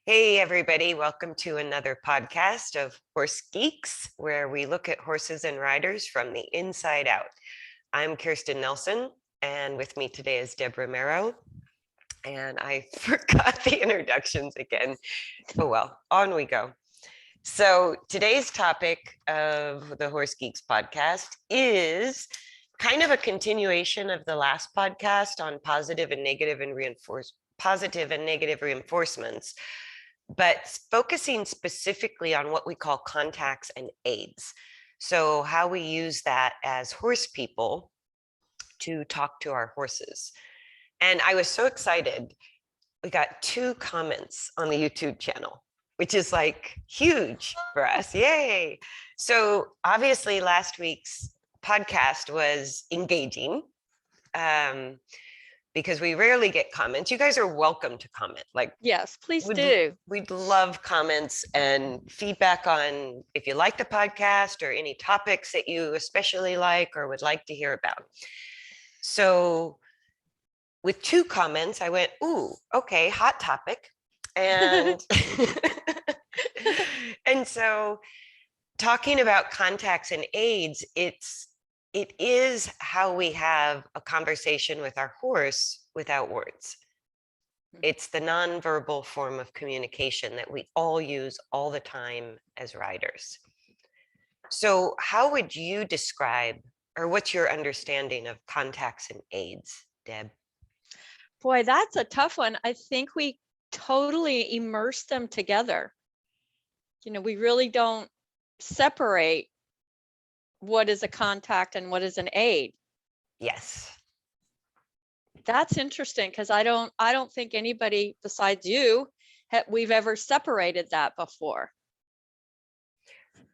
Hey, everybody. Welcome to another podcast of Horse Geeks, where we look at horses and riders from the inside out. I'm Kirsten Nelsen, and with me today is Deb Romero. And I forgot the introductions again. Oh, well, on we go. So today's topic of the Horse Geeks podcast is kind of a continuation of the last podcast on positive and negative reinforcements, but focusing specifically on what we call contacts and aids. So how we use that as horse people to talk to our horses. And I was so excited. We got 2 comments on the YouTube channel, which is like huge for us. Yay. So obviously last week's podcast was engaging. Because we rarely get comments. You guys are welcome to comment. Like, yes, please do. We'd love comments and feedback on if you like the podcast or any topics that you especially like or would like to hear about. So with 2 comments, I went, ooh, okay, hot topic. And and so talking about contacts and aids, it is how we have a conversation with our horse without words. It's the nonverbal form of communication that we all use all the time as riders. So how would you describe, or what's your understanding of contacts and aids, Deb? Boy, that's a tough one. I think we totally immerse them together. We really don't separate what is a contact and what is an aid. Yes. That's interesting because I don't think anybody besides you we've ever separated that before.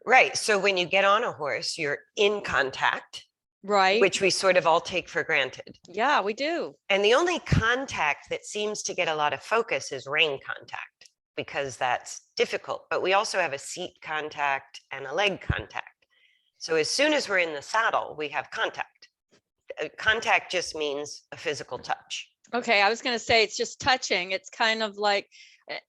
Right. So when you get on a horse, you're in contact, right? Which we sort of all take for granted. Yeah, we do. And the only contact that seems to get a lot of focus is rein contact, because that's difficult. But we also have a seat contact and a leg contact. So as soon as we're in the saddle, we have contact. Contact just means a physical touch. Okay, I was going to say it's just touching. It's kind of like,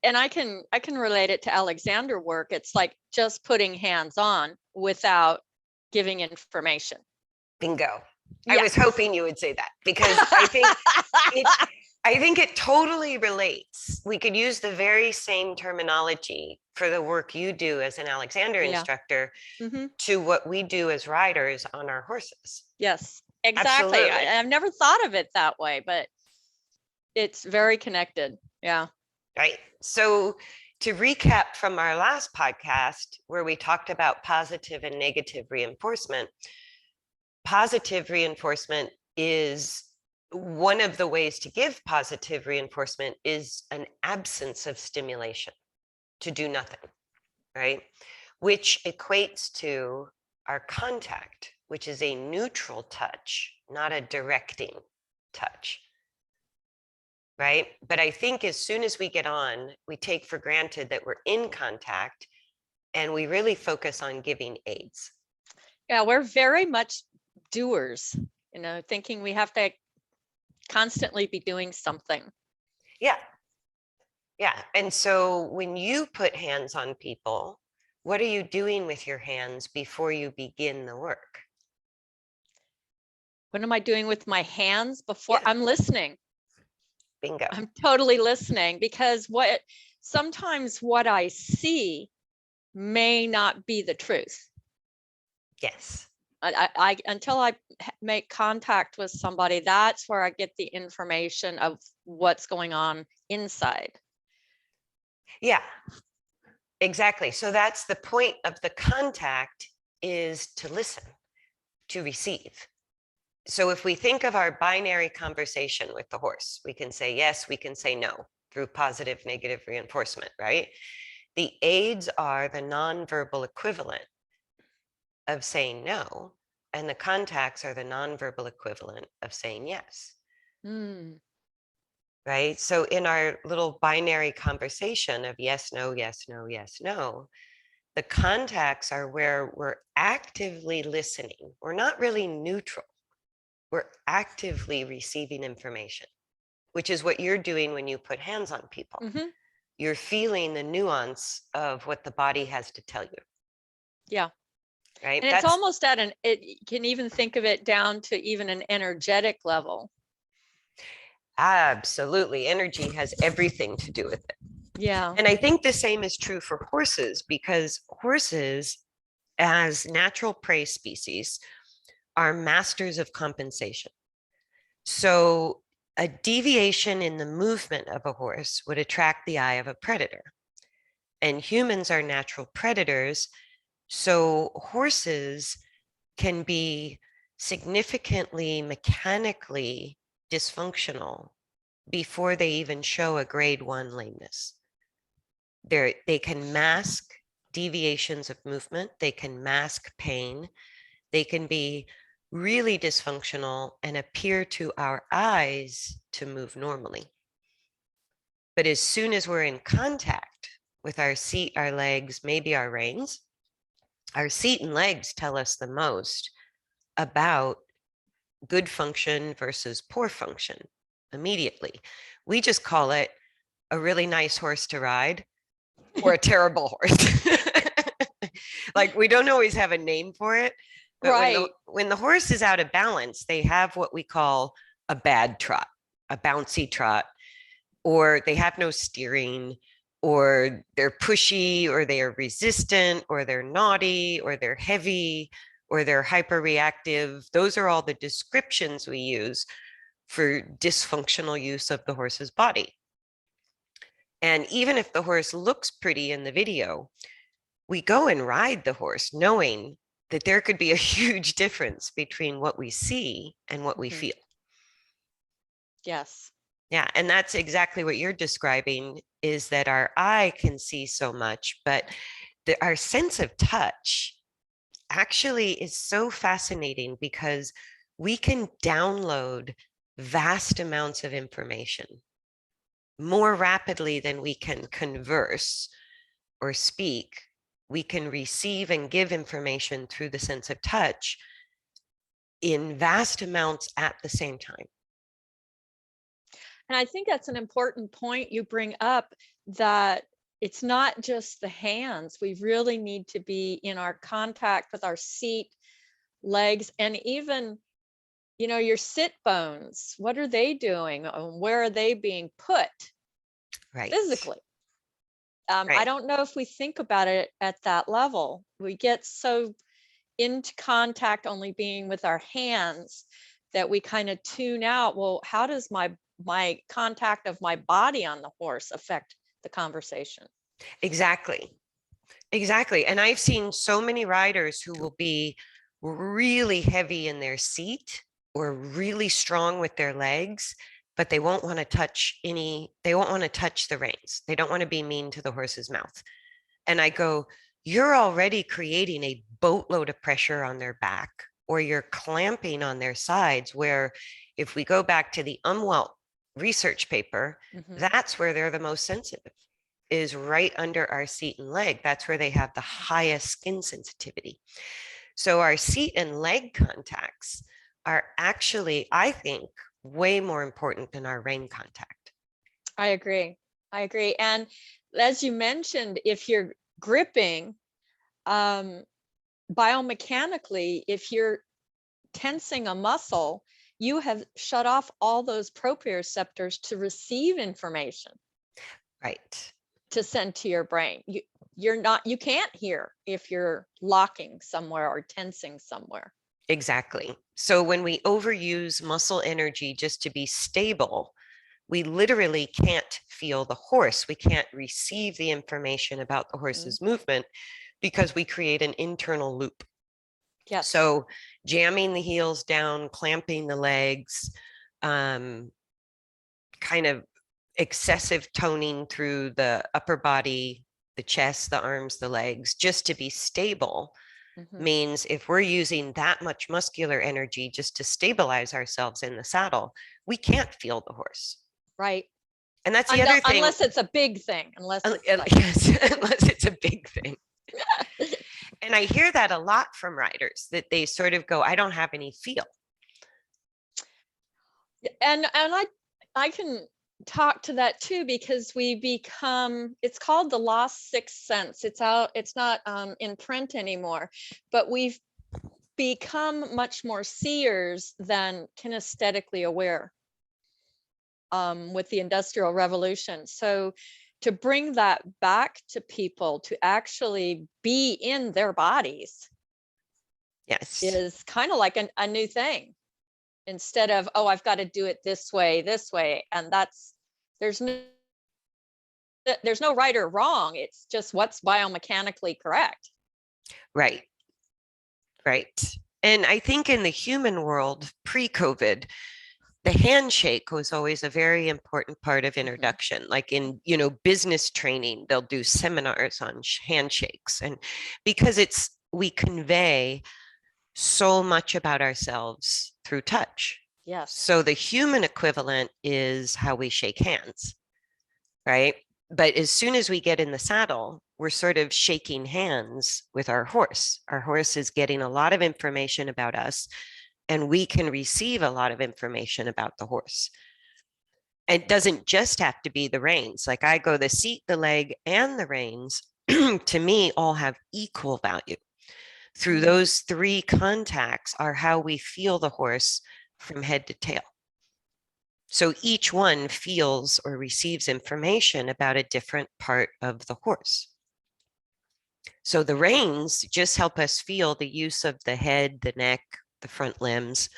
and I can relate it to Alexander work. It's like just putting hands on without giving information. Bingo. Yeah. I was hoping you would say that, because I think it totally relates. We could use the very same terminology for the work you do as an Alexander instructor to what we do as riders on our horses. Yes, exactly. I've never thought of it that way, but it's very connected. Yeah. Right. So to recap from our last podcast, where we talked about positive and negative reinforcement, positive reinforcement is one of the ways to give positive reinforcement is an absence of stimulation, to do nothing, right? Which equates to our contact, which is a neutral touch, not a directing touch, right? But I think as soon as we get on, we take for granted that we're in contact and we really focus on giving aids. Yeah, we're very much doers, thinking we have to constantly be doing something. Yeah. Yeah. And so when you put hands on people, what are you doing with your hands before you begin the work? What am I doing with my hands before? I'm listening? Bingo. I'm totally listening, because sometimes what I see may not be the truth. Yes. I until I make contact with somebody, that's where I get the information of what's going on inside. Yeah, exactly. So that's the point of the contact, is to listen, to receive. So if we think of our binary conversation with the horse, we can say yes, we can say no through positive, negative reinforcement, right? The aids are the nonverbal equivalent of saying no, and the contacts are the nonverbal equivalent of saying yes. Right? So in our little binary conversation of yes, no, yes, no, yes, no, the contacts are where we're actively listening. We're not really neutral. We're actively receiving information, which is what you're doing when you put hands on people. you're feeling the nuance of what the body has to tell you. Yeah. Right. And it's almost it you can even think of it down to even an energetic level. Absolutely. Energy has everything to do with it. Yeah. And I think the same is true for horses, because horses, as natural prey species, are masters of compensation. So a deviation in the movement of a horse would attract the eye of a predator. And humans are natural predators. So horses can be significantly mechanically dysfunctional before they even show a grade 1 lameness. They can mask deviations of movement, they can mask pain, they can be really dysfunctional and appear to our eyes to move normally. But as soon as we're in contact with our seat, our legs, maybe our reins, our seat and legs tell us the most about good function versus poor function immediately. We just call it a really nice horse to ride or a terrible horse. Like, we don't always have a name for it, but Right. when the horse is out of balance, they have what we call a bad trot, a bouncy trot, or they have no steering, or they're pushy, or they are resistant, or they're naughty, or they're heavy, or they're hyperreactive. Those are all the descriptions we use for dysfunctional use of the horse's body. And even if the horse looks pretty in the video, we go and ride the horse knowing that there could be a huge difference between what we see and what we feel. Yes. Yeah, and that's exactly what you're describing, is that our eye can see so much, but our sense of touch actually is so fascinating, because we can download vast amounts of information more rapidly than we can converse or speak. We can receive and give information through the sense of touch in vast amounts at the same time. And I think that's an important point you bring up, that it's not just the hands. We really need to be in our contact with our seat, legs, and even, your sit bones. What are they doing? Where are they being put Right. physically? I Right. don't know if we think about it at that level. We get so into contact only being with our hands that we kind of tune out. Well, how does my contact of my body on the horse affect the conversation? Exactly. Exactly. And I've seen so many riders who will be really heavy in their seat or really strong with their legs, but they won't want to touch they won't want to touch the reins. They don't want to be mean to the horse's mouth. And I go, you're already creating a boatload of pressure on their back, or you're clamping on their sides, where if we go back to the Umwelt research paper, that's where they're the most sensitive, is right under our seat and leg. That's where they have the highest skin sensitivity. So our seat and leg contacts are actually, I think, way more important than our rein contact. I agree. And as you mentioned, if you're gripping, biomechanically, if you're tensing a muscle, you have shut off all those proprioceptors to receive information. Right. To send to your brain. You can't hear if you're locking somewhere or tensing somewhere. Exactly. So when we overuse muscle energy just to be stable, we literally can't feel the horse. We can't receive the information about the horse's movement, because we create an internal loop. Yes. So jamming the heels down, clamping the legs, kind of excessive toning through the upper body, the chest, the arms, the legs, just to be stable, means if we're using that much muscular energy just to stabilize ourselves in the saddle, we can't feel the horse. Right. And that's the other thing. Unless it's a big thing. Yes, unless it's a big thing. And I hear that a lot from riders, that they sort of go, I don't have any feel. And I can talk to that too, because we become, it's called the lost sixth sense. It's out, it's not in print anymore, but we've become much more seers than kinesthetically aware with the Industrial Revolution. So to bring that back to people to actually be in their bodies Yes. is kind of like a new thing, instead of, oh, I've got to do it this way. And that's, there's no right or wrong. It's just what's biomechanically correct. Right. Right. And I think in the human world, pre-COVID, the handshake was always a very important part of introduction. Like in, business training, they'll do seminars on handshakes. And because we convey so much about ourselves through touch. Yes. So the human equivalent is how we shake hands, right? But as soon as we get in the saddle, we're sort of shaking hands with our horse. Our horse is getting a lot of information about us, and we can receive a lot of information about the horse. And it doesn't just have to be the reins. Like I go, the seat, the leg, and the reins, to me, all have equal value. Through those three contacts are how we feel the horse from head to tail. So each one feels or receives information about a different part of the horse. So the reins just help us feel the use of the head, the neck, the front limbs,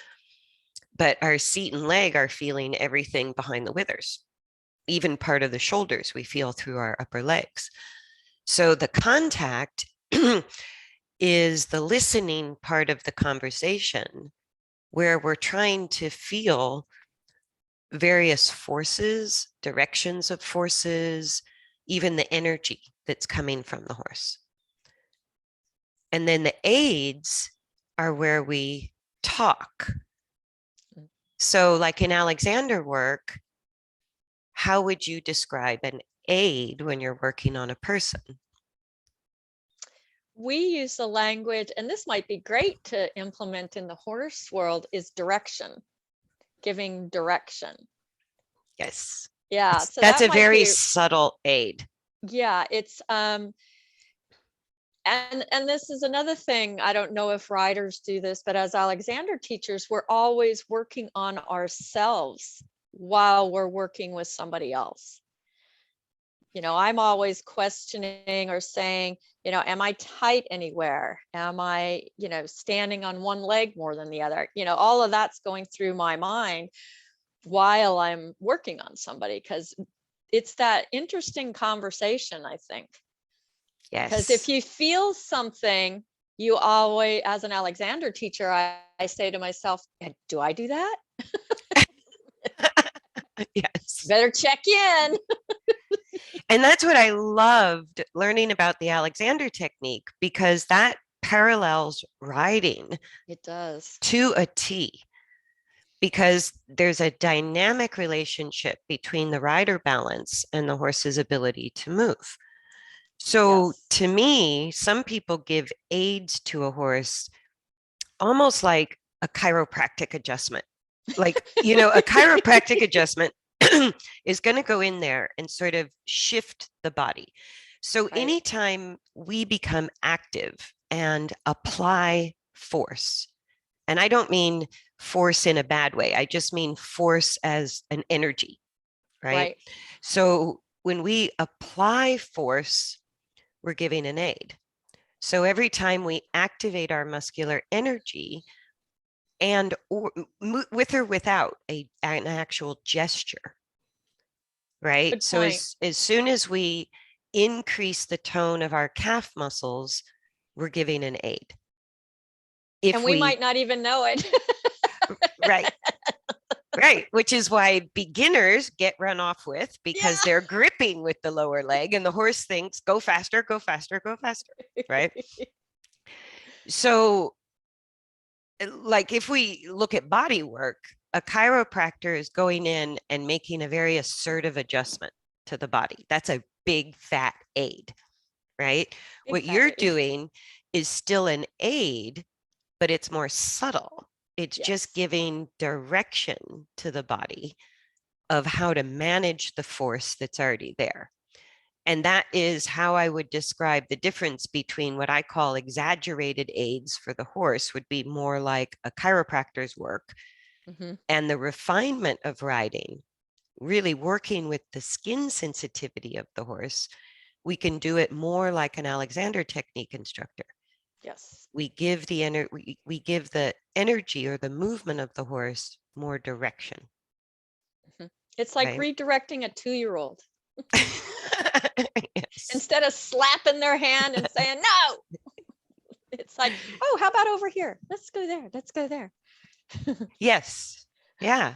but our seat and leg are feeling everything behind the withers. Even part of the shoulders we feel through our upper legs. So the contact is the listening part of the conversation, where we're trying to feel various forces, directions of forces, even the energy that's coming from the horse. And then the aids are where we talk. So like in Alexander work, how would you describe an aid when you're working on a person? We use the language, and this might be great to implement in the horse world, is direction, giving direction. Yes. Yeah. So that's a very subtle aid. Yeah. It's, and this is another thing. I don't know if riders do this, but as Alexander teachers, we're always working on ourselves while we're working with somebody else. I'm always questioning or saying, am I tight anywhere? Am I, standing on one leg more than the other? All of that's going through my mind while I'm working on somebody, because it's that interesting conversation, I think. Yes. Because if you feel something, you always, as an Alexander teacher, I say to myself, do I do that? Yes. Better check in. And that's what I loved learning about the Alexander technique, because that parallels riding. It does. To a T, because there's a dynamic relationship between the rider balance and the horse's ability to move. So yes. To me, some people give aids to a horse almost like a chiropractic adjustment. Like, a chiropractic adjustment is going to go in there and sort of shift the body. So right. Anytime we become active and apply force, and I don't mean force in a bad way, I just mean force as an energy, right? So when we apply force, we're giving an aid. So every time we activate our muscular energy, and with or without an actual gesture, right? Good so as soon as we increase the tone of our calf muscles, we're giving an aid. And we might not even know it. Right. Right. Which is why beginners get run off with, because they're gripping with the lower leg and the horse thinks, go faster, go faster, go faster. Right. So like if we look at body work, a chiropractor is going in and making a very assertive adjustment to the body. That's a big fat aid, right? What you're doing is still an aid, but it's more subtle. It's just giving direction to the body of how to manage the force that's already there. And that is how I would describe the difference between what I call exaggerated aids for the horse would be more like a chiropractor's work, and the refinement of riding, really working with the skin sensitivity of the horse. We can do it more like an Alexander technique instructor. Yes. We give we give the energy or the movement of the horse more direction. It's like Right? redirecting a 2-year-old. Yes. Instead of slapping their hand and saying, no, it's like, oh, how about over here? Let's go there. Let's go there. Yes. Yeah.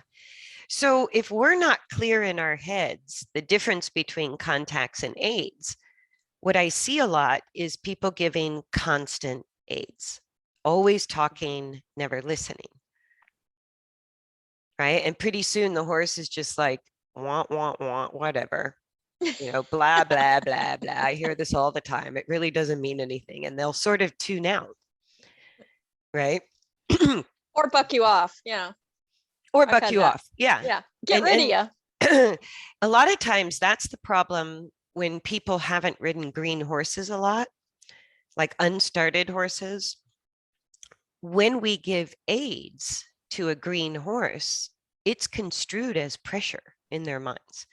So if we're not clear in our heads, the difference between contacts and aids, what I see a lot is people giving constant aids, always talking, never listening. Right. And pretty soon the horse is just like, want, whatever. Blah, blah, blah, blah. I hear this all the time. It really doesn't mean anything. And they'll sort of tune out. Right. Or buck you off. Yeah. Or buck you off. Yeah. Yeah. Get rid of you. A lot of times that's the problem when people haven't ridden green horses a lot, like unstarted horses. When we give aids to a green horse, it's construed as pressure in their minds.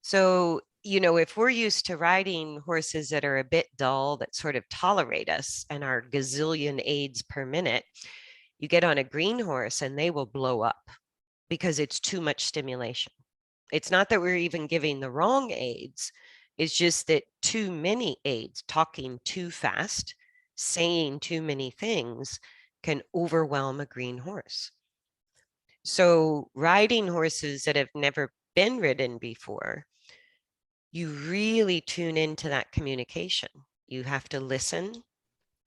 So, if we're used to riding horses that are a bit dull, that sort of tolerate us and are gazillion aids per minute, you get on a green horse and they will blow up because it's too much stimulation. It's not that we're even giving the wrong aids. It's just that too many aids, talking too fast, saying too many things can overwhelm a green horse. So riding horses that have never been ridden before, you really tune into that communication. You have to listen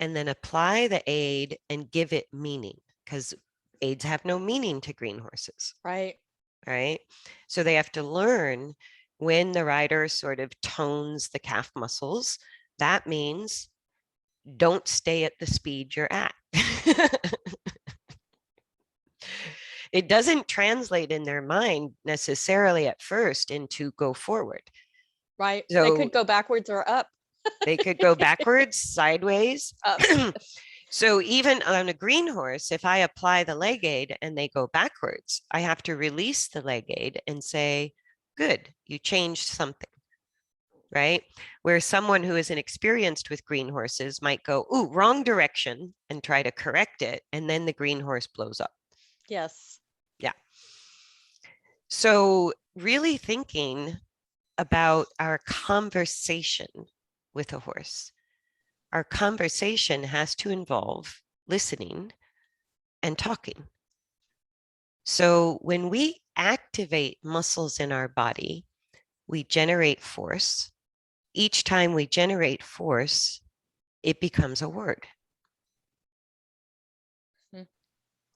and then apply the aid and give it meaning, because aids have no meaning to green horses. Right. Right. So they have to learn when the rider sort of tones the calf muscles, that means don't stay at the speed you're at. It doesn't translate in their mind necessarily at first into go forward. Right. So they could go backwards or up. They could go backwards, sideways. Up. So even on a green horse, if I apply the leg aid and they go backwards, I have to release the leg aid and say, good, you changed something. Right? Where someone who is inexperienced with green horses might go, ooh, wrong direction, and try to correct it. And then the green horse blows up. Yes. Yeah. So really thinking about our conversation with a horse. Our conversation has to involve listening and talking. So when we activate muscles in our body, we generate force. Each time we generate force, it becomes a word.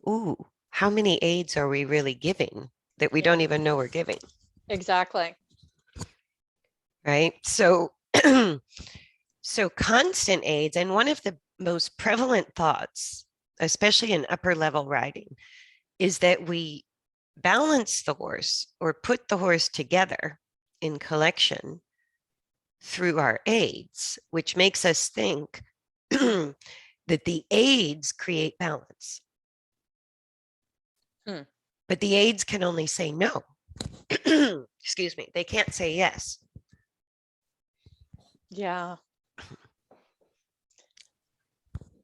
Ooh, how many aids are we really giving that we don't even know we're giving? Exactly. Right? So so constant aids, and one of the most prevalent thoughts, especially in upper level riding, is that we balance the horse or put the horse together in collection through our aids, which makes us think that the aids create balance. But the aids can only say no. Excuse me. They can't say yes. Yeah.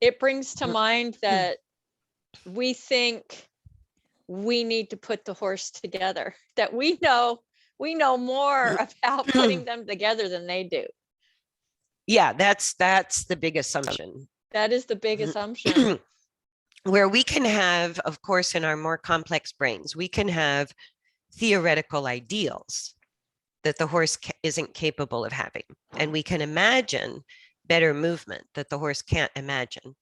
It brings to mind that we think we need to put the horse together, that we know more about putting them together than they do. Yeah, that's the big assumption. That is the big assumption. Where we can have, of course, in our more complex brains, we can have theoretical ideals that the horse isn't capable of having. And we can imagine better movement that the horse can't imagine.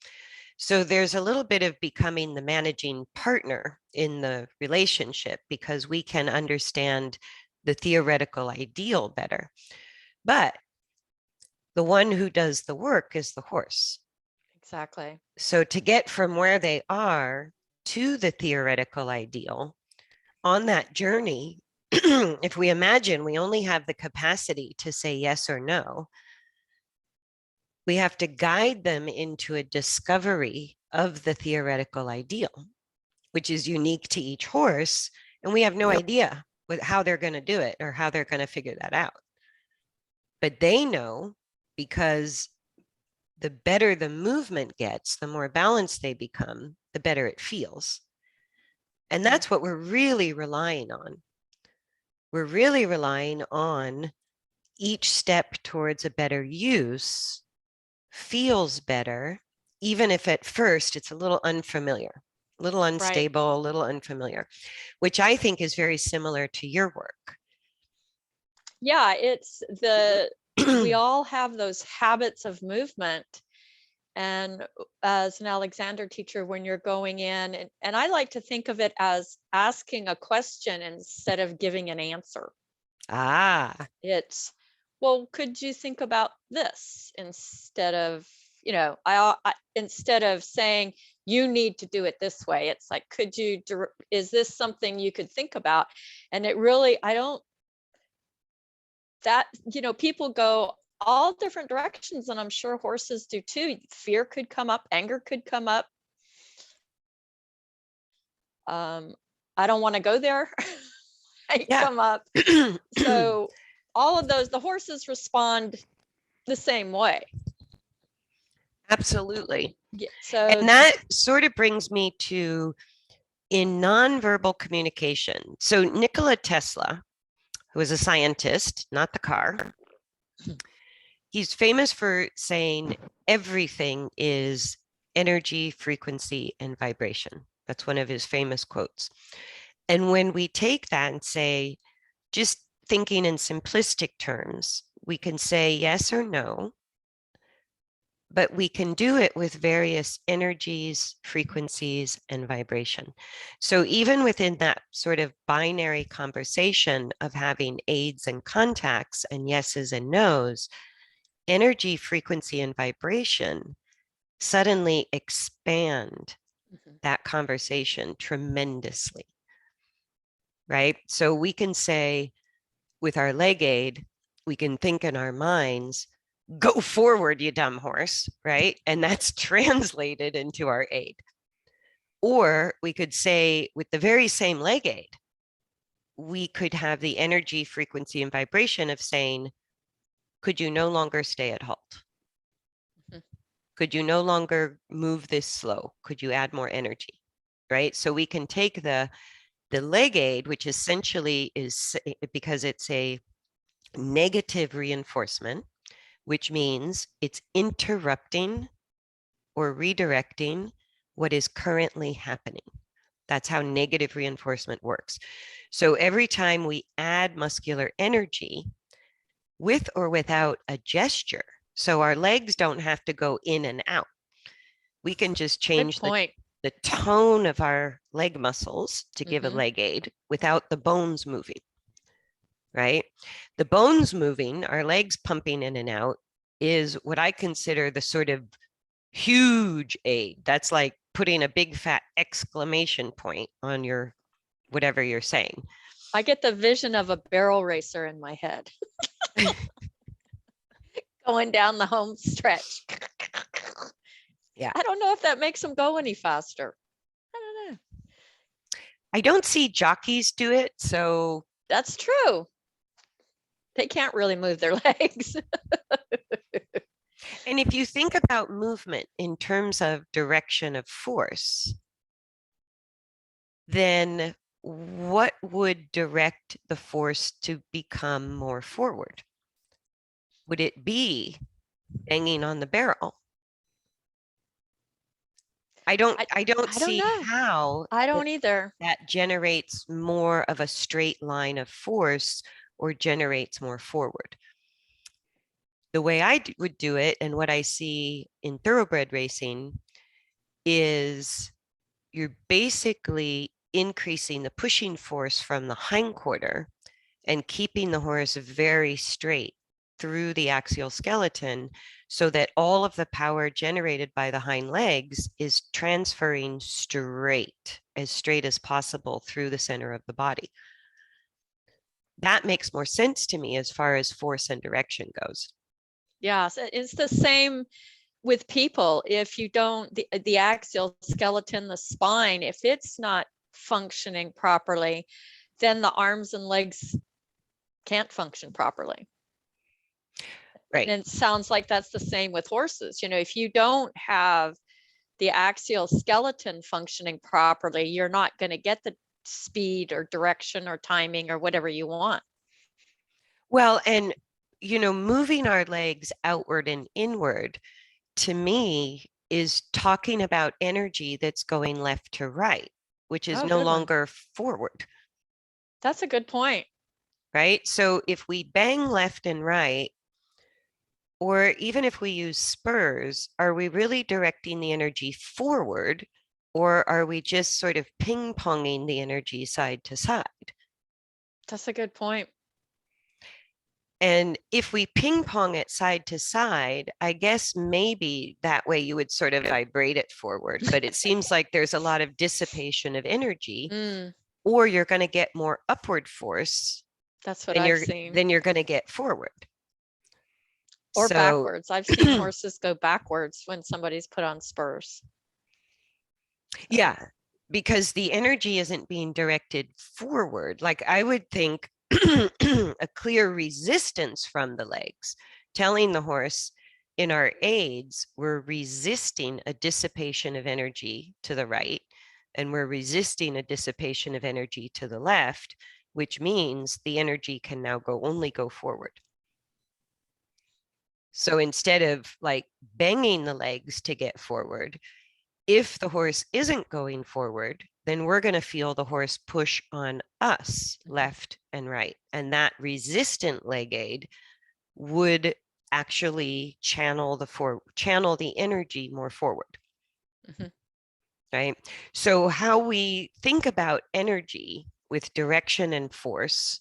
So there's a little bit of becoming the managing partner in the relationship because we can understand the theoretical ideal better. But the one who does the work is the horse. Exactly. So to get from where they are to the theoretical ideal, on that journey, if we imagine we only have the capacity to say yes or no, we have to guide them into a discovery of the theoretical ideal, which is unique to each horse. And we have no idea how they're going to do it or how they're going to figure that out. But they know, because the better the movement gets, the more balanced they become, the better it feels. And that's what we're really relying on. We're really relying on each step towards a better use feels better, even if at first it's a little unfamiliar, a little unstable, a little unfamiliar, which I think is very similar to your work. Yeah, it's we all have those habits of movement. And as an Alexander teacher, when you're going in, and I like to think of it as asking a question instead of giving an answer. It's, well, could you think about this instead of, I instead of saying you need to do it this way, it's like, is this something you could think about? And it really, people go all different directions, and I'm sure horses do too. Fear could come up, anger could come up. I don't want to go there. Come up. So all of those, the horses respond the same way. Absolutely. Yeah, so, and that sort of brings me to in nonverbal communication. So Nikola Tesla, who was a scientist, not the car, he's famous for saying everything is energy, frequency, and vibration. That's one of his famous quotes. And when we take that and say, just thinking in simplistic terms, we can say yes or no, but we can do it with various energies, frequencies, and vibration. So even within that sort of binary conversation of having aids and contacts and yeses and nos, energy, frequency, and vibration suddenly expand that conversation tremendously, right? So we can say with our leg aid, we can think in our minds, go forward, you dumb horse, right? And that's translated into our aid. Or we could say with the very same leg aid, we could have the energy, frequency, and vibration of saying, could you no longer stay at halt? Could you no longer move this slow? Could you add more energy? Right? So we can take the leg aid, which essentially is, because it's a negative reinforcement, which means it's interrupting or redirecting what is currently happening. That's how negative reinforcement works. So every time we add muscular energy with or without a gesture, so our legs don't have to go in and out, we can just change the tone of our leg muscles to give a leg aid without the bones moving, right? The bones moving, our legs pumping in and out, is what I consider the sort of huge aid. That's like putting a big fat exclamation point on your whatever you're saying. I get the vision of a barrel racer in my head. Going down the home stretch. Yeah. I don't know if that makes them go any faster. I don't know. I don't see jockeys do it, so. That's true. They can't really move their legs. And if you think about movement in terms of direction of force, then what would direct the force to become more forward? Would it be banging on the barrel? I don't see how. I don't either. That generates more of a straight line of force or generates more forward. The way I would do it, and what I see in thoroughbred racing, is you're basically increasing the pushing force from the hindquarter and keeping the horse very straight through the axial skeleton so that all of the power generated by the hind legs is transferring straight, as straight as possible through the center of the body. That makes more sense to me as far as force and direction goes. Yeah, so it's the same with people. If you don't, the axial skeleton, the spine, if it's not functioning properly, then the arms and legs can't function properly. Right. And it sounds like that's the same with horses. You know, if you don't have the axial skeleton functioning properly, you're not going to get the speed or direction or timing or whatever you want. Well, and, you know, moving our legs outward and inward, to me, is talking about energy that's going left to right, which is Oh, no good one. longer forward, That's a good point. right? So if we bang left and right, or even if we use spurs, are we really directing the energy forward, or are we just sort of ping-ponging the energy side to side? That's a good point. And if we ping pong it side to side, I guess maybe that way you would sort of vibrate it forward. But it seems like there's a lot of dissipation of energy, or you're going to get more upward force That's what than I've seen. you're going to get forward. Or So, backwards. I've seen horses go backwards when somebody's put on spurs. yeah, because the energy isn't being directed forward. Like I would think a clear resistance from the legs, telling the horse in our aids, we're resisting a dissipation of energy to the right, and we're resisting a dissipation of energy to the left, which means the energy can now only go forward. So instead of like banging the legs to get forward, if the horse isn't going forward, then we're going to feel the horse push on us left and right. And that resistant leg aid would actually channel the energy more forward. Right? So how we think about energy with direction and force,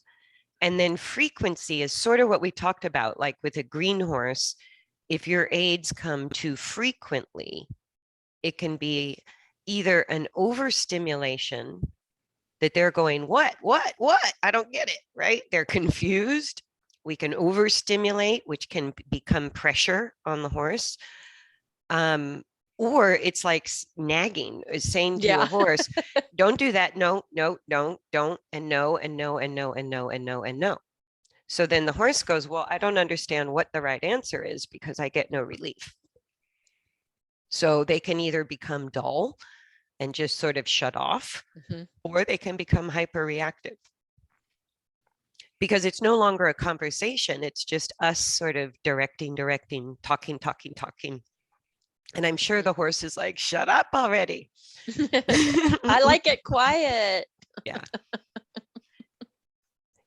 and then frequency is sort of what we talked about, like with a green horse. If your aids come too frequently, it can be either an overstimulation that they're going, what? I don't get it, right? They're confused. We can overstimulate, which can become pressure on the horse. Or it's like nagging, is saying to a horse, don't do that. No, don't, and no, and no, and no, and no, and no, and no. So then the horse goes, well, I don't understand what the right answer is because I get no relief. So they can either become dull and just sort of shut off, or they can become hyperreactive. Because it's no longer a conversation, it's just us sort of directing, talking. And I'm sure the horse is like, shut up already. I like it quiet. Yeah.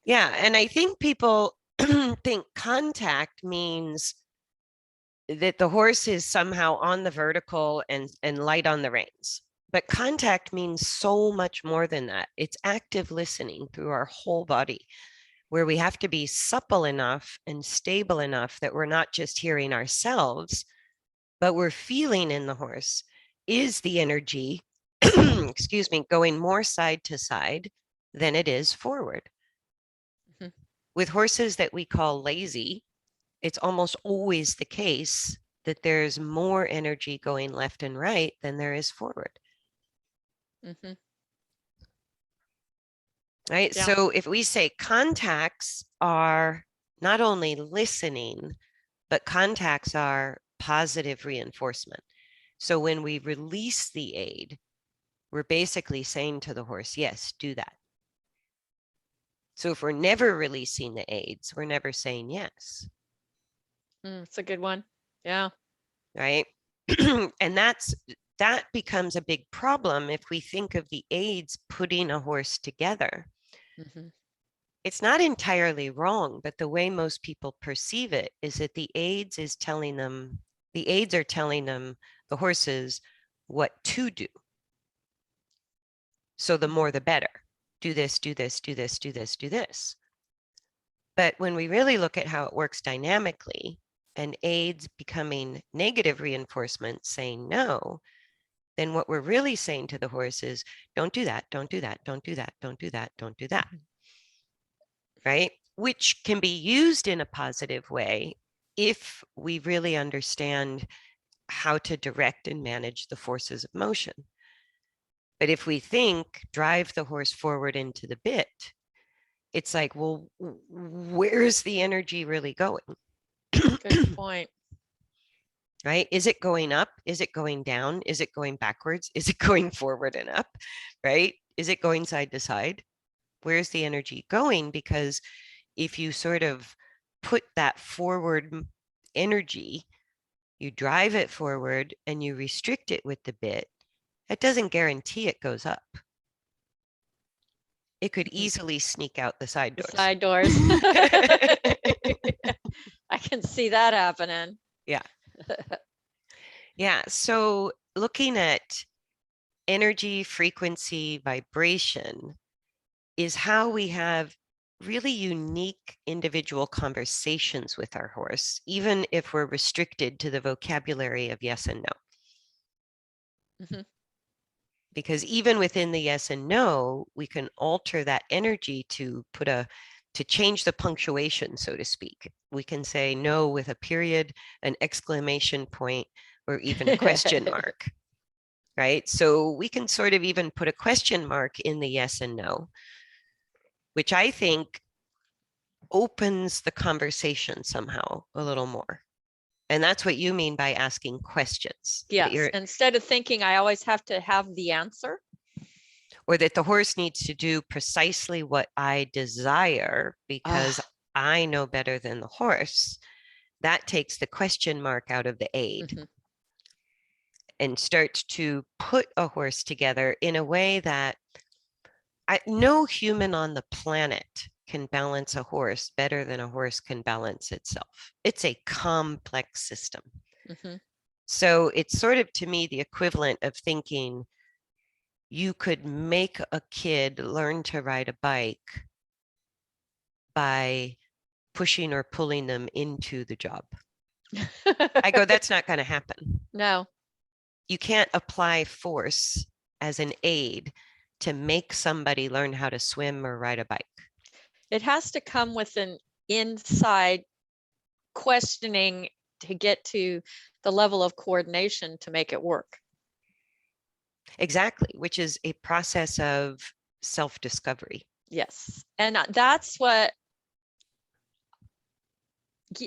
Yeah. And I think people think contact means that the horse is somehow on the vertical and light on the reins. But contact means so much more than that. It's active listening through our whole body, where we have to be supple enough and stable enough that we're not just hearing ourselves, but we're feeling in the horse. Is the energy, excuse me, going more side to side than it is forward? With horses that we call lazy, it's almost always the case that there's more energy going left and right than there is forward. Right? Yeah. So if we say contacts are not only listening, but contacts are positive reinforcement. So when we release the aid, we're basically saying to the horse, yes, do that. So if we're never releasing the aids, we're never saying yes. It's a good one. Yeah. Right. And that becomes a big problem if we think of the aids putting a horse together. It's not entirely wrong, but the way most people perceive it is that the aids are telling them, the horses, what to do. So the more the better. Do this, do this, do this, do this, do this. But when we really look at how it works dynamically, and aids becoming negative reinforcement saying no, then what we're really saying to the horse is, don't do that, don't do that, don't do that, don't do that, don't do that. Right? Which can be used in a positive way if we really understand how to direct and manage the forces of motion. But if we think drive the horse forward into the bit, it's like, well, where's the energy really going? Good point. Right? Is it going up? Is it going down? Is it going backwards? Is it going forward and up? Right? Is it going side to side? Where's the energy going? Because if you sort of put that forward energy, you drive it forward and you restrict it with the bit, it doesn't guarantee it goes up. It could easily sneak out the side The doors. side doors. I can see that happening. Yeah. Yeah. So looking at energy, frequency, vibration is how we have really unique individual conversations with our horse, even if we're restricted to the vocabulary of yes and no. Mhm. Because even within the yes and no, we can alter that energy to change the punctuation, so to speak. We can say no with a period, an exclamation point, or even a question mark, right? So we can sort of even put a question mark in the yes and no, which I think opens the conversation somehow a little more. And that's what you mean by asking questions. Yes. Instead of thinking I always have to have the answer. Or that the horse needs to do precisely what I desire because I know better than the horse. That takes the question mark out of the aid and starts to put a horse together in a way that no human on the planet can balance a horse better than a horse can balance itself. It's a complex system. So it's sort of, to me, the equivalent of thinking you could make a kid learn to ride a bike by pushing or pulling them into the job. I go, that's not going to happen. No. You can't apply force as an aid to make somebody learn how to swim or ride a bike. It has to come with an inside questioning to get to the level of coordination to make it work. Exactly, which is a process of self-discovery. Yes. And that's what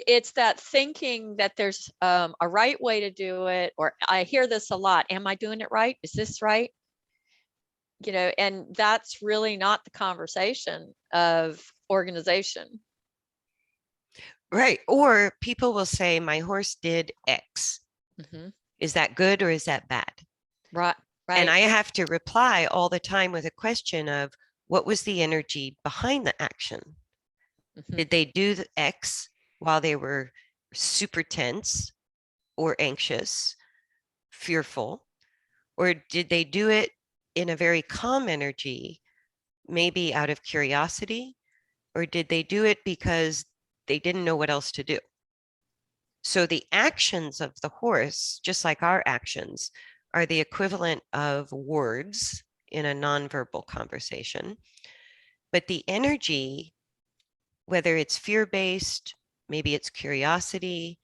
it's, that thinking that there's a right way to do it, or I hear this a lot. Am I doing it right? Is this right? You know, and that's really not the conversation of organization. Right. Or people will say, my horse did X. Is that good or is that bad? Right. Right. And I have to reply all the time with a question of, what was the energy behind the action? Did they do the X while they were super tense or anxious, fearful? Or did they do it in a very calm energy, maybe out of curiosity? Or did they do it because they didn't know what else to do? So the actions of the horse, just like our actions, are the equivalent of words in a nonverbal conversation. But the energy, whether it's fear-based, maybe it's curiosity,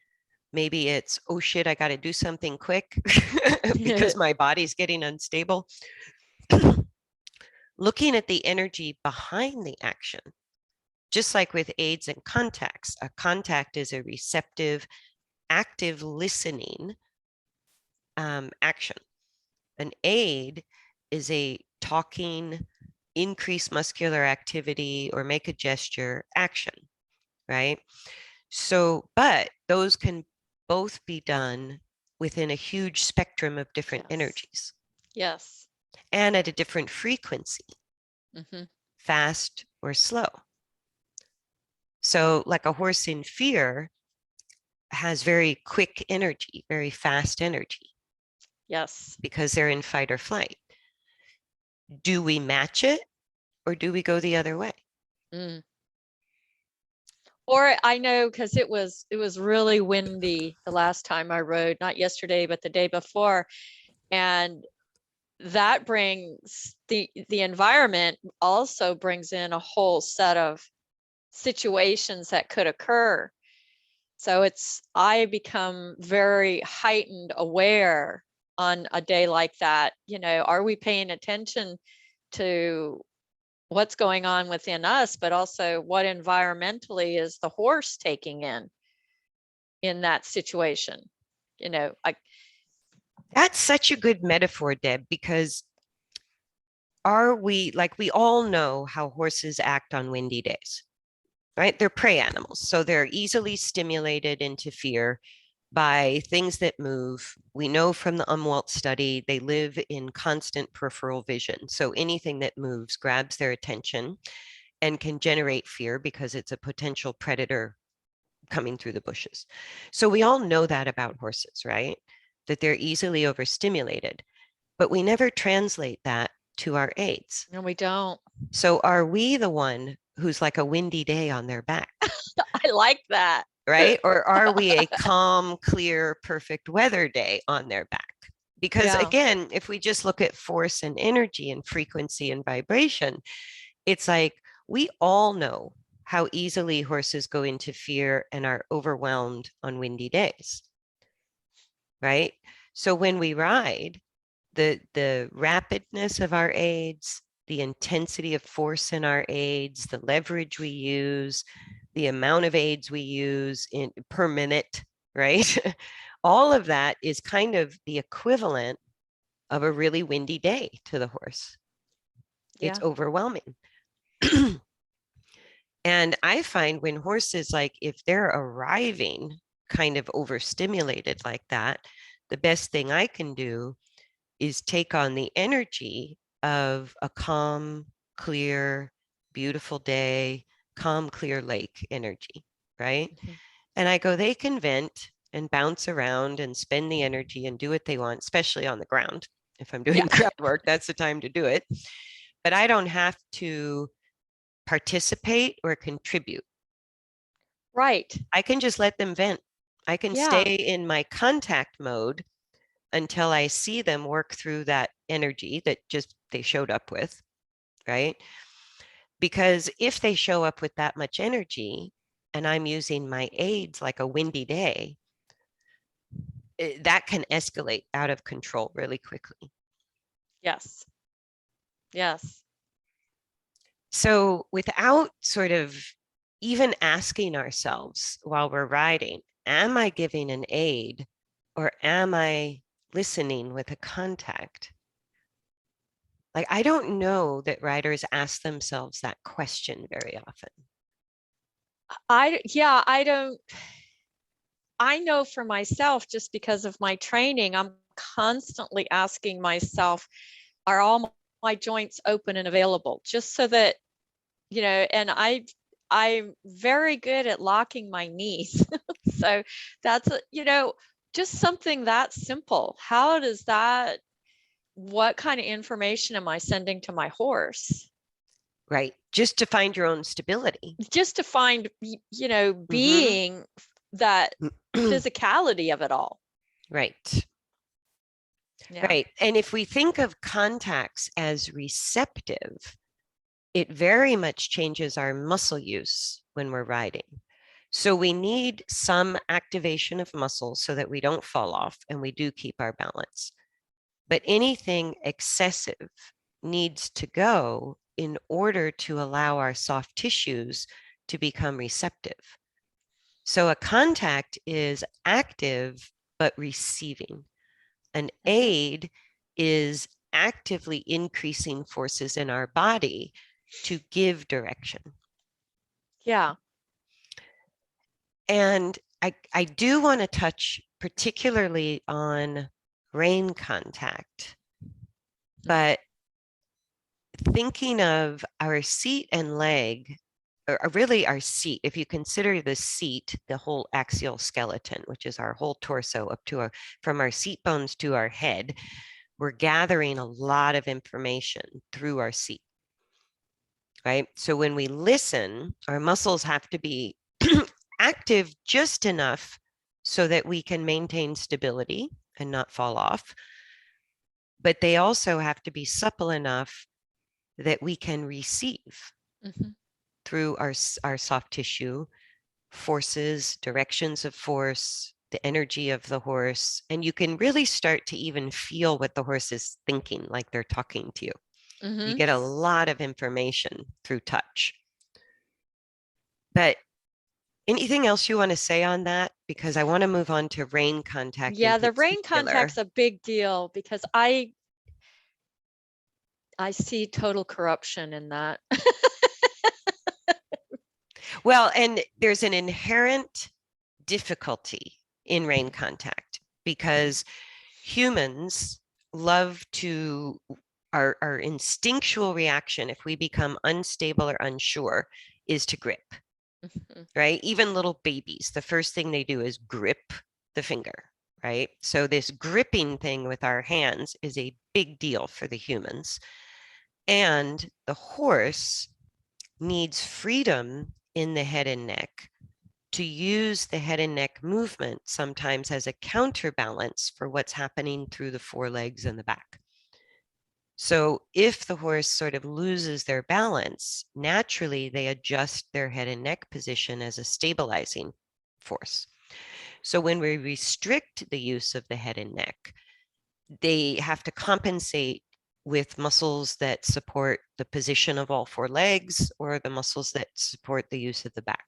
maybe it's, oh shit, I got to do something quick because my body's getting unstable. Looking at the energy behind the action, just like with aids and contacts, a contact is a receptive, active listening action. An aid is a talking, increase muscular activity, or make a gesture action, right? So, but those can both be done within a huge spectrum of different energies. Yes. And at a different frequency, fast or slow. So like a horse in fear has very quick energy, very fast energy. Yes. Because they're in fight or flight. Do we match it or do we go the other way? Or I know because it was really windy the last time I rode, not yesterday, but the day before. And that brings the environment also brings in a whole set of situations that could occur. So I become very heightened aware on a day like that. Are we paying attention to what's going on within us, but also what environmentally is the horse taking in that situation? That's such a good metaphor, Deb, because we all know how horses act on windy days, right? They're prey animals, so they're easily stimulated into fear by things that move. We know from the Umwelt study, they live in constant peripheral vision. So anything that moves grabs their attention and can generate fear because it's a potential predator coming through the bushes. So we all know that about horses, right? That they're easily overstimulated, but we never translate that to our aids. No, we don't. So are we the one who's like a windy day on their back? I like that. Right? Or are we a calm, clear, perfect weather day on their back? Because again, if we just look at force and energy and frequency and vibration, it's like we all know how easily horses go into fear and are overwhelmed on windy days. Right? So when we ride, the rapidness of our aids, the intensity of force in our aids, the leverage we use, the amount of aids we use per minute, right? All of that is kind of the equivalent of a really windy day to the horse. It's overwhelming. And I find when horses, like if they're arriving kind of overstimulated like that, the best thing I can do is take on the energy of a calm, clear, beautiful day, calm, clear lake energy, right? Mm-hmm. And I go, they can vent and bounce around and spend the energy and do what they want, especially on the ground. If I'm doing ground work, that's the time to do it. But I don't have to participate or contribute. Right. I can just let them vent. I can stay in my contact mode until I see them work through that energy that just they showed up with, right? Because if they show up with that much energy and I'm using my aids like a windy day, that can escalate out of control really quickly. Yes. Yes. So without sort of even asking ourselves while we're riding, am I giving an aid or am I listening with a contact? Like, I don't know that riders ask themselves that question very often. I don't. I know for myself, just because of my training, I'm constantly asking myself, are all my joints open and available? Just so that, and I'm very good at locking my knees. So that's, just something that simple. How does that, what kind of information am I sending to my horse? Right. Just to find your own stability. Just to find, being that physicality of it all. Right. Yeah. Right. And if we think of contacts as receptive, it very much changes our muscle use when we're riding. So we need some activation of muscles so that we don't fall off and we do keep our balance. But anything excessive needs to go in order to allow our soft tissues to become receptive. So a contact is active but receiving. An aid is actively increasing forces in our body to give direction. Yeah. And I do want to touch particularly on rein contact, but thinking of our seat and leg, or really our seat, if you consider the seat, the whole axial skeleton, which is our whole torso up to from our seat bones to our head, we're gathering a lot of information through our seat, right? So when we listen, our muscles have to be active just enough so that we can maintain stability and not fall off. But they also have to be supple enough that we can receive through our soft tissue forces, directions of force, the energy of the horse. And you can really start to even feel what the horse is thinking, like they're talking to you. You get a lot of information through touch. But anything else you want to say on that? Because I want to move on to rein contact. Yeah, in the rein particular. contact's a big deal because I see total corruption in that. Well, and there's an inherent difficulty in rein contact because humans love to, our instinctual reaction if we become unstable or unsure is to grip, right? Even little babies, the first thing they do is grip the finger, right? So this gripping thing with our hands is a big deal for the humans. And the horse needs freedom in the head and neck to use the head and neck movement sometimes as a counterbalance for what's happening through the forelegs and the back. So if the horse sort of loses their balance, naturally they adjust their head and neck position as a stabilizing force. So when we restrict the use of the head and neck, they have to compensate with muscles that support the position of all four legs or the muscles that support the use of the back.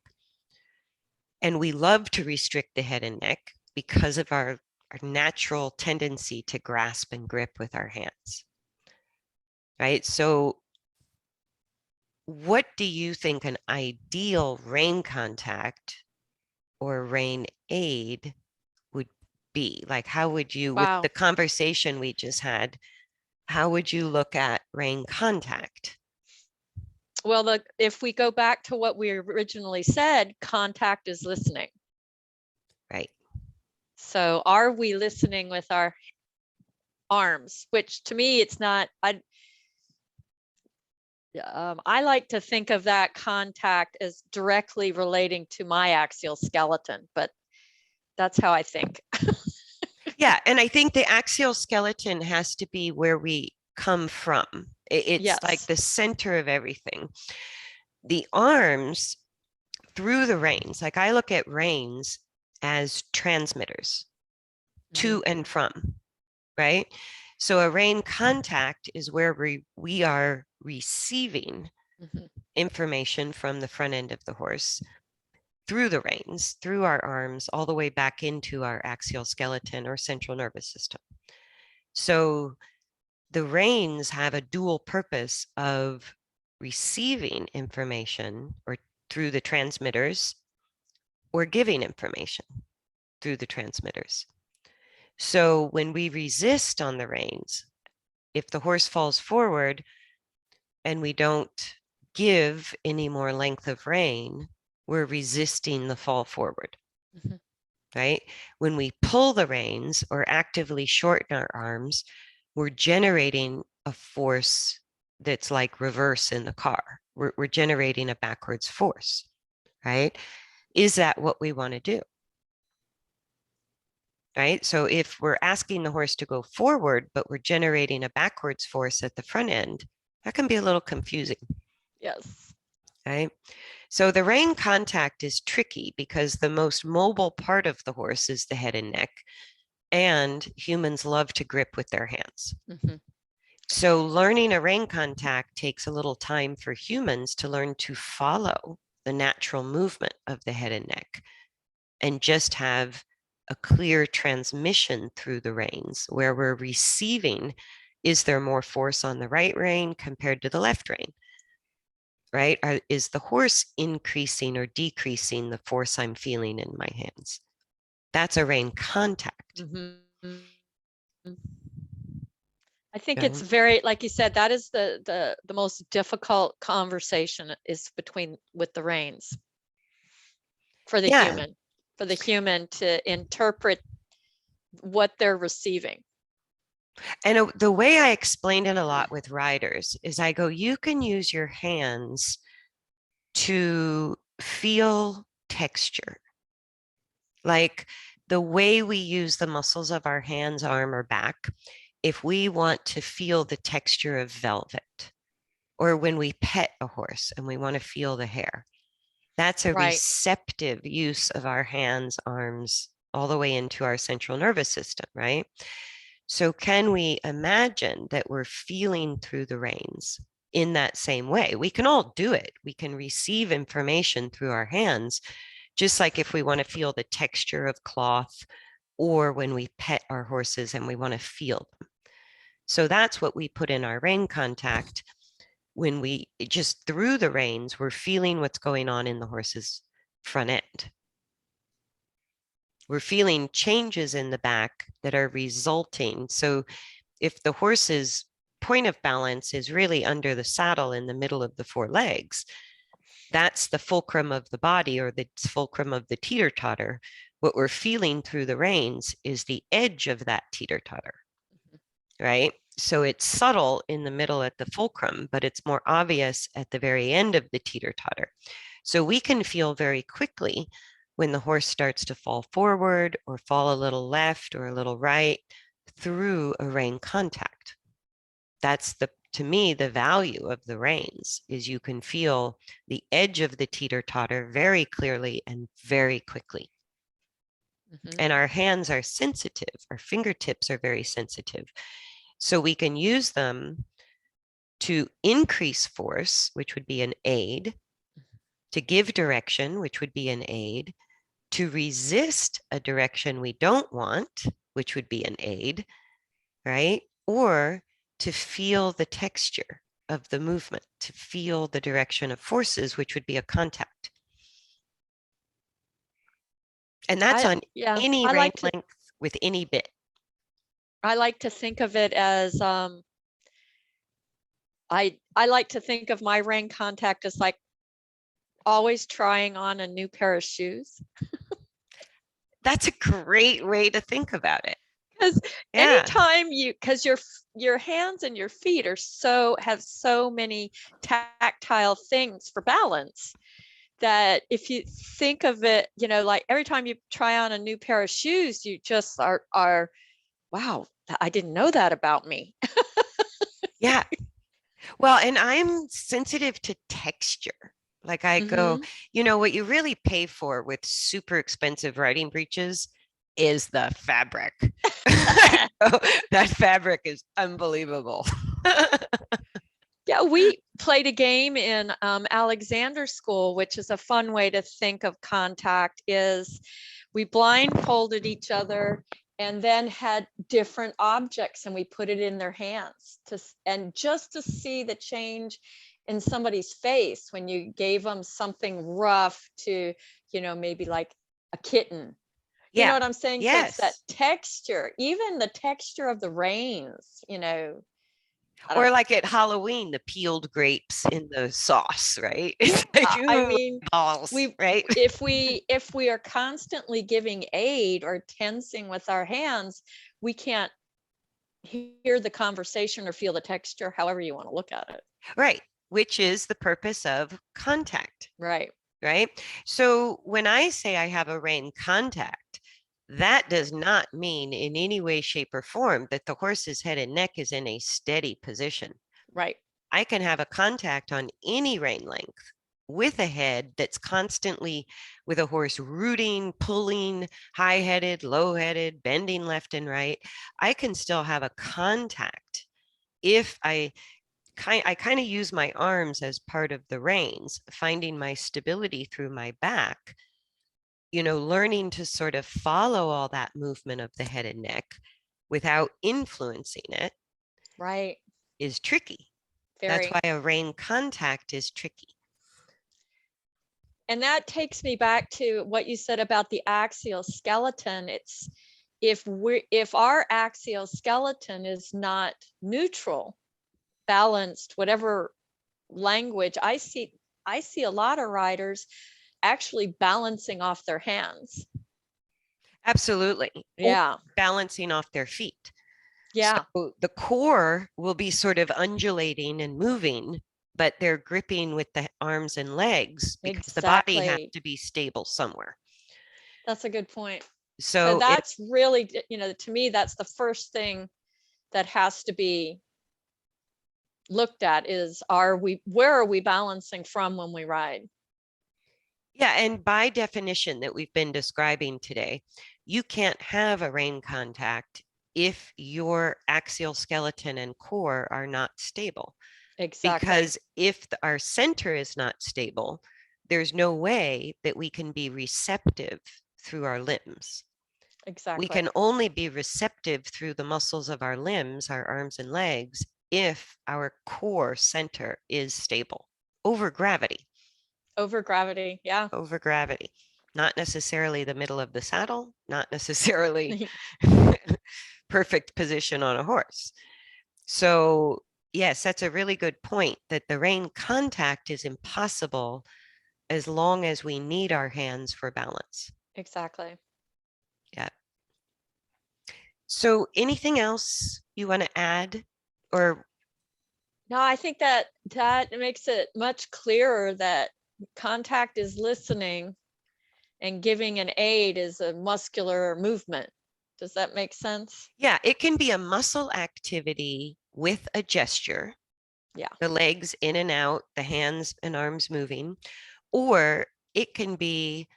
And we love to restrict the head and neck because of our natural tendency to grasp and grip with our hands. Right? So what do you think an ideal rein contact or rein aid would be? Like, how would you, with the conversation we just had, how would you look at rein contact? Well, if we go back to what we originally said, contact is listening. Right. So are we listening with our arms, which to me, it's not, I like to think of that contact as directly relating to my axial skeleton, but that's how I think. Yeah, and I think the axial skeleton has to be where we come from. It's like the center of everything. The arms through the reins, like I look at reins as transmitters to and from, right? So a rein contact is where we are receiving information from the front end of the horse through the reins, through our arms, all the way back into our axial skeleton or central nervous system. So the reins have a dual purpose of receiving information or through the transmitters or giving information through the transmitters. So when we resist on the reins, if the horse falls forward and we don't give any more length of rein, we're resisting the fall forward, right? When we pull the reins or actively shorten our arms, we're generating a force that's like reverse in the car. We're generating a backwards force, right? Is that what we want to do? Right? So if we're asking the horse to go forward, but we're generating a backwards force at the front end, that can be a little confusing. Yes. Right? So the rein contact is tricky because the most mobile part of the horse is the head and neck, and humans love to grip with their hands. So learning a rein contact takes a little time for humans to learn to follow the natural movement of the head and neck and just have a clear transmission through the reins where we're receiving, is there more force on the right rein compared to the left rein? Right? Is the horse increasing or decreasing the force I'm feeling in my hands? That's a rein contact. I think it's very, like you said, that is the most difficult conversation is with the reins for the human to interpret what they're receiving. And the way I explained it a lot with riders is I go, you can use your hands to feel texture. Like the way we use the muscles of our hands, arm, or back, if we want to feel the texture of velvet, or when we pet a horse and we want to feel the hair, that's a Right. receptive use of our hands, arms, all the way into our central nervous system, right? So can we imagine that we're feeling through the reins in that same way? We can all do it. We can receive information through our hands, just like if we want to feel the texture of cloth, or when we pet our horses and we want to feel them. So that's what we put in our rein contact. When we just through the reins, we're feeling what's going on in the horse's front end. We're feeling changes in the back that are resulting. So if the horse's point of balance is really under the saddle in the middle of the four legs, that's the fulcrum of the body, or the fulcrum of the teeter-totter. What we're feeling through the reins is the edge of that teeter-totter, right? So it's subtle in the middle at the fulcrum, but it's more obvious at the very end of the teeter-totter. So we can feel very quickly when the horse starts to fall forward or fall a little left or a little right through a rein contact. That's to me, the value of the reins is you can feel the edge of the teeter-totter very clearly and very quickly. And our hands are sensitive, our fingertips are very sensitive. So we can use them to increase force, which would be an aid, to give direction, which would be an aid, to resist a direction we don't want, which would be an aid, right? Or to feel the texture of the movement, to feel the direction of forces, which would be a contact. And that's on any I rein like to length with any bit. I like to think of it as I like to think of my rein contact as like always trying on a new pair of shoes. That's a great way to think about it. Because Yeah. anytime because your hands and your feet have so many tactile things for balance, that if you think of it, like every time you try on a new pair of shoes, you just are wow, I didn't know that about me. Yeah. Well, and I'm sensitive to texture. Like I go, what you really pay for with super expensive riding breeches is the fabric. That fabric is unbelievable. Yeah, we played a game in Alexander School, which is a fun way to think of contact. Is we blindfolded each other and then had different objects and we put it in their hands just to see the change in somebody's face when you gave them something rough to, maybe like a kitten. You know what I'm saying? So it's that texture, even the texture of the reins, Or like at Halloween, the peeled grapes in the sauce, right? It's I mean, balls, right? if we are constantly giving aid or tensing with our hands, we can't hear the conversation or feel the texture, however you want to look at it. Right. Which is the purpose of contact. Right. Right. So when I say I have a rein contact, that does not mean in any way, shape, or form that the horse's head and neck is in a steady position. Right. I can have a contact on any rein length with a head that's constantly with a horse rooting, pulling, high-headed, low-headed, bending left and right. I can still have a contact if I kind of use my arms as part of the reins, finding my stability through my back, learning to sort of follow all that movement of the head and neck without influencing it. Right. Is tricky. Very. That's why a rein contact is tricky. And that takes me back to what you said about the axial skeleton. It's if our axial skeleton is not neutral, balanced, whatever language, I see a lot of riders actually balancing off their hands. Absolutely. Yeah. Or balancing off their feet. Yeah. So the core will be sort of undulating and moving but they're gripping with the arms and legs because the body has Exactly. to be stable somewhere. That's a good point. So So that's really, to me, that's the first thing that has to be looked at is, where are we balancing from when we ride? yeah, and by definition that we've been describing today, you can't have a rein contact if your axial skeleton and core are not stable. Exactly. Because if our center is not stable, there's no way that we can be receptive through our limbs. Exactly. We can only be receptive through the muscles of our limbs, our arms and legs, if our core center is stable over gravity. Over gravity. Yeah. Over gravity. Not necessarily the middle of the saddle, not necessarily perfect position on a horse. So, yes, that's a really good point that the rein contact is impossible as long as we need our hands for balance. Exactly. Yeah. So, anything else you want to add? Or, No, I think that makes it much clearer that contact is listening and giving an aid is a muscular movement. Does that make sense? yeah, it can be a muscle activity with a gesture. Yeah. The legs in and out, the hands and arms moving, or it can be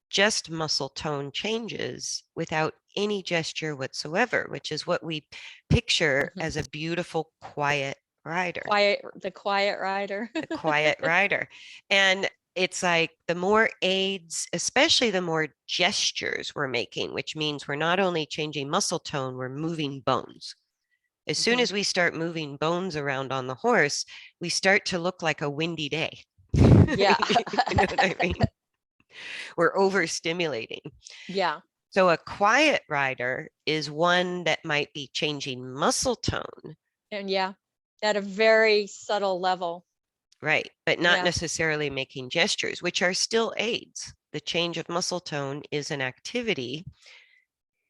just muscle tone changes without any gesture whatsoever, which is what we picture as a beautiful, quiet rider. The quiet rider. The quiet rider. And it's like the more aids, especially the more gestures we're making, which means we're not only changing muscle tone, we're moving bones. As soon as we start moving bones around on the horse, we start to look like a windy day. Yeah. You know what I mean? We're overstimulating. Yeah. So a quiet rider is one that might be changing muscle tone, And yeah, at a very subtle level. right? But not Yeah. necessarily making gestures, which are still aids. The change of muscle tone is an activity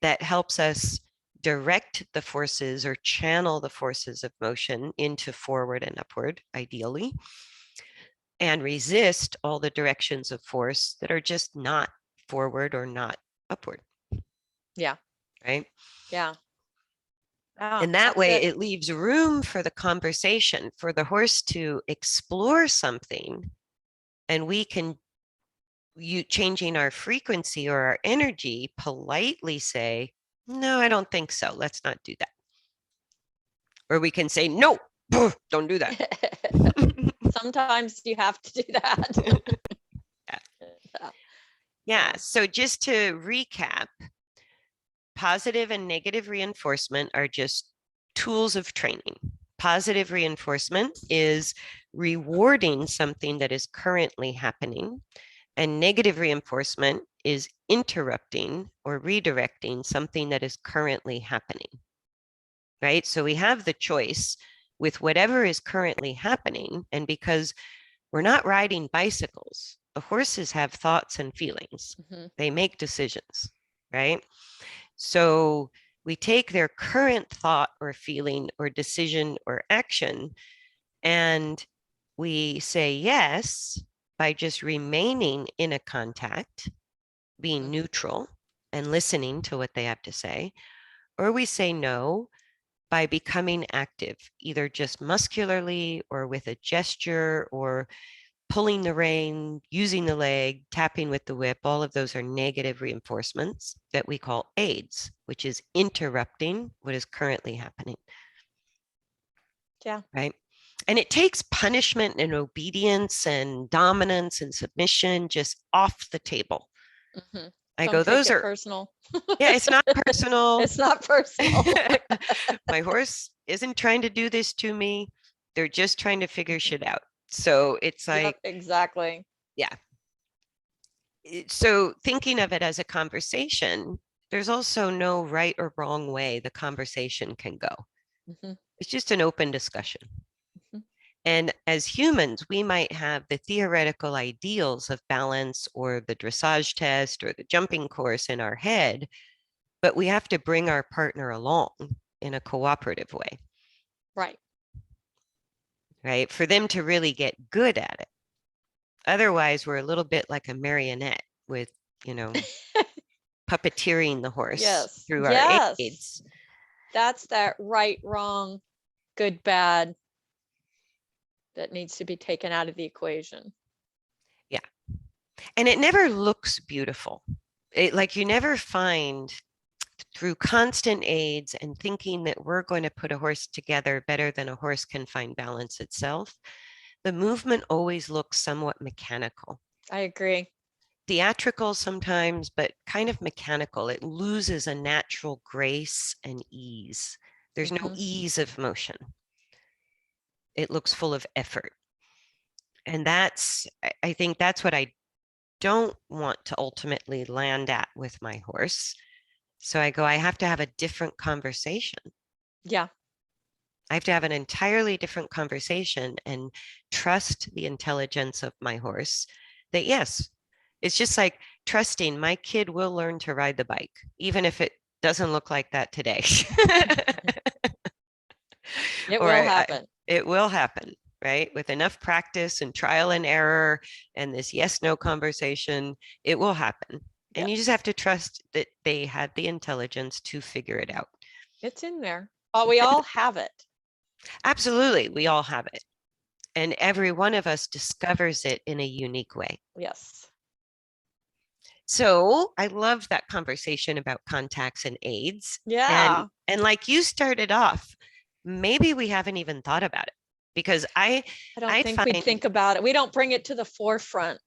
that helps us direct the forces or channel the forces of motion into forward and upward, ideally, and resist all the directions of force that are just not forward or not upward. Yeah. Right. Yeah. Ah, And that that's way it. it leaves room for the conversation, for the horse to explore something, and we can, you changing our frequency or our energy, politely say, no, I don't think so. Let's not do that. Or we can say, no, don't do that. Sometimes you have to do that. Yeah. So just to recap, positive and negative reinforcement are just tools of training. Positive reinforcement is rewarding something that is currently happening, and negative reinforcement is interrupting or redirecting something that is currently happening. Right? So we have the choice with whatever is currently happening, and because we're not riding bicycles, the horses have thoughts and feelings. They make decisions, right? So we take their current thought or feeling or decision or action, and we say yes by just remaining in a contact, being neutral and listening to what they have to say, or we say no by becoming active, either just muscularly or with a gesture or pulling the rein, using the leg, tapping with the whip. All of those are negative reinforcements that we call aids, which is interrupting what is currently happening. Yeah. Right. And it takes punishment and obedience and dominance and submission just off the table. I Don't go, take those it are, personal. yeah, it's not personal. It's not personal. My horse isn't trying to do this to me. They're just trying to figure shit out. So it's Yep, like, exactly. yeah. So thinking of it as a conversation, there's also no right or wrong way the conversation can go. It's just an open discussion. And as humans, we might have the theoretical ideals of balance or the dressage test or the jumping course in our head, but we have to bring our partner along in a cooperative way. Right. right? For them to really get good at it. Otherwise, we're a little bit like a marionette with, you know, puppeteering the horse Yes. through our Yes. aids. That's that right, wrong, good, bad that needs to be taken out of the equation. Yeah. And it never looks beautiful. Like you never find through constant aids and thinking that we're going to put a horse together better than a horse can find balance itself, the movement always looks somewhat mechanical. I agree. Theatrical sometimes, but kind of mechanical. It loses a natural grace and ease. There's no ease of motion. It looks full of effort. And I think that's what I don't want to ultimately land at with my horse. So I have to have a different conversation. Yeah. I have to have an entirely different conversation and trust the intelligence of my horse that, yes, it's just like trusting my kid will learn to ride the bike, even if it doesn't look like that today. It Or will happen. it will happen, right? With enough practice and trial and error and this yes, no conversation, it will happen. And you just have to trust that they had the intelligence to figure it out. It's in there. Oh, we all have it. Absolutely. We all have it. And every one of us discovers it in a unique way. Yes. So I love that conversation about contacts and aids. Yeah. And like you started off, maybe we haven't even thought about it because I don't I think we find think about it. We don't bring it to the forefront.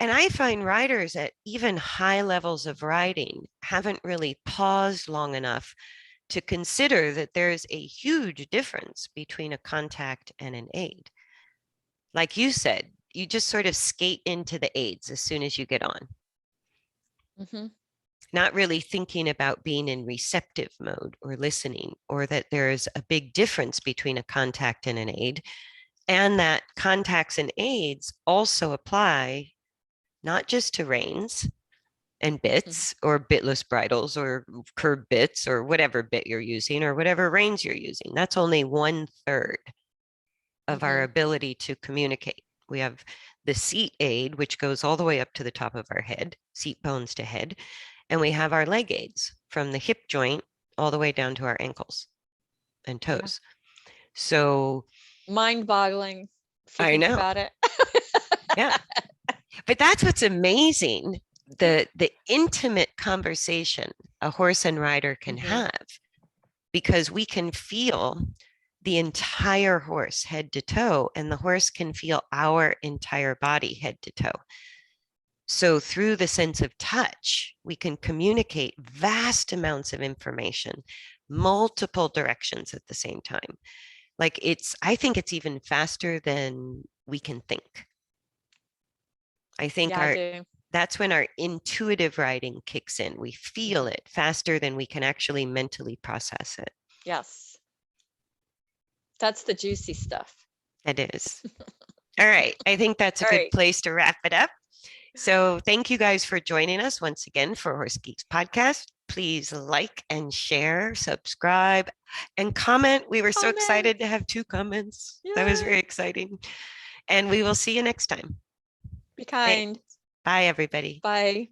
and I find riders at even high levels of riding haven't really paused long enough to consider that there's a huge difference between a contact and an aid. Like you said, you just sort of skate into the aids as soon as you get on, not really thinking about being in receptive mode or listening, or that there's a big difference between a contact and an aid, and that contacts and aids also apply not just to reins and bits or bitless bridles or curb bits or whatever bit you're using or whatever reins you're using. That's only 1/3 of our ability to communicate. We have the seat aid, which goes all the way up to the top of our head, seat bones to head. And we have our leg aids from the hip joint all the way down to our ankles and toes. Yeah. So mind-boggling if you I think know. about it. Yeah. But that's what's amazing. The intimate conversation a horse and rider can have, because we can feel the entire horse head to toe, and the horse can feel our entire body head to toe. So through the sense of touch, we can communicate vast amounts of information, multiple directions at the same time. Like I think it's even faster than we can think. I think that's when our intuitive riding kicks in. We feel it faster than we can actually mentally process it. Yes. That's the juicy stuff. It is. All right. I think that's a good place to wrap it up. So thank you guys for joining us once again for Horse Geeks Podcast. Please like and share, subscribe, and comment. We were so excited to have 2 comments. Yes. That was very exciting. And we will see you next time. Be kind. Thanks. Bye, everybody. Bye.